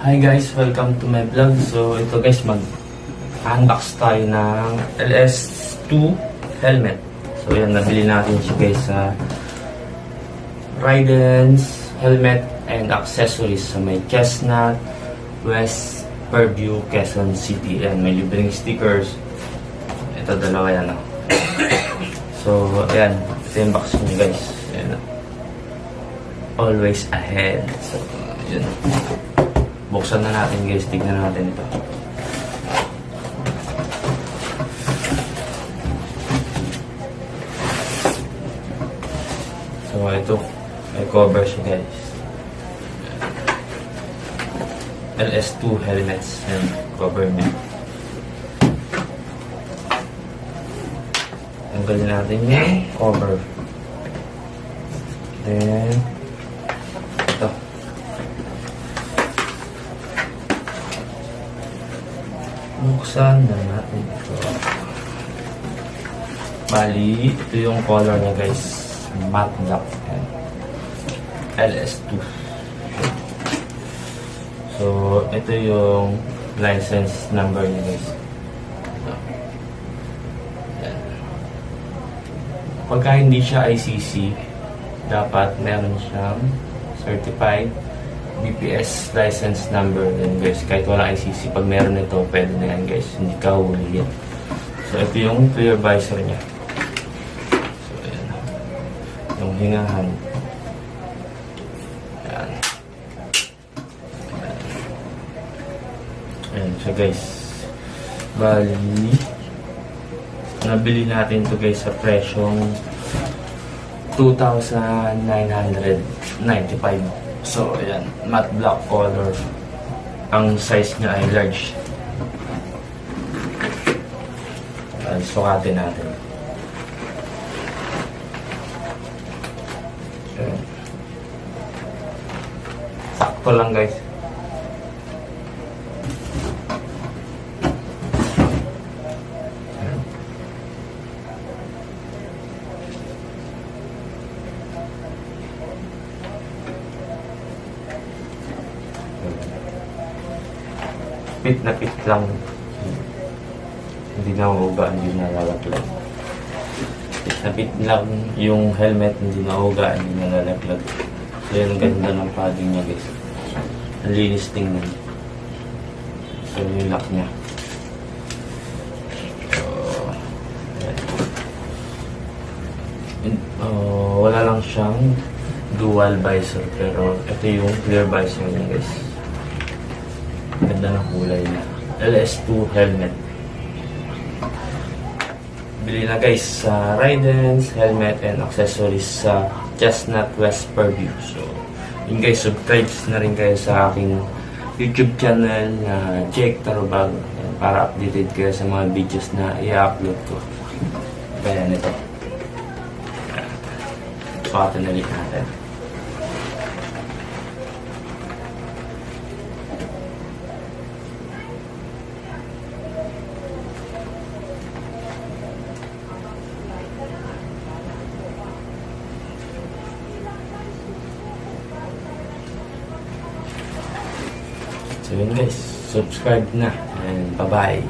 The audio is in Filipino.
Hi guys, welcome to my vlog. So ito guys, mag-unbox tayo ng LS2 Helmet. So yan, nabili natin siya guys sa Ridens Helmet and Accessories sa may Chestnut, West Purview, Quezon City. And may libreng stickers. Ito dalawa yan. So ayan, ito yung box niya guys. Ayan. Always ahead. So yun. Buksan na natin guys, tignan natin ito. So ito, may cover siya guys. LS2 Helmets and cover niya. Tanggalin natin yung cover. Then ito. Buksan na natin ito. Bali, ito yung color niya guys. Matte black. LS2. So, ito yung license number niya guys. Pagka hindi siya ICC, dapat meron siyang certified BPS license number din guys. Kahit wala ICC, pag meron ito, pwede na yan guys. Hindi ka huli yan. So ito yung clear visor niya. So ayan. Yung hingahan. Ayan. Ayan siya guys. Bali, nabili natin to guys sa presyong 2,995. So, ayan, matte black color. Ang size niya ay large. Sukatin natin. Ayan. Sakto lang guys. Pit na pit lang. Hindi na mauga, hindi na lalaglag. Pit na pit lang yung helmet, hindi na mauga, hindi na lalaglag. So yan, ganda ng padding niya guys. Ang linis tingnan. So yung lock niya. So, wala lang siyang dual visor, pero ito yung clear visor niya guys. Ganda ng kulay na LS2 Helmet. Bili na guys sa Ridens Helmet and Accessories sa Chestnut, West Purview. So yun guys, subscribe na rin kayo sa aking YouTube channel na Jake Tarobag para updated kayo sa mga videos na i-upload ko. Kaya nito. So atin na natin. So yun guys, subscribe na and bye-bye.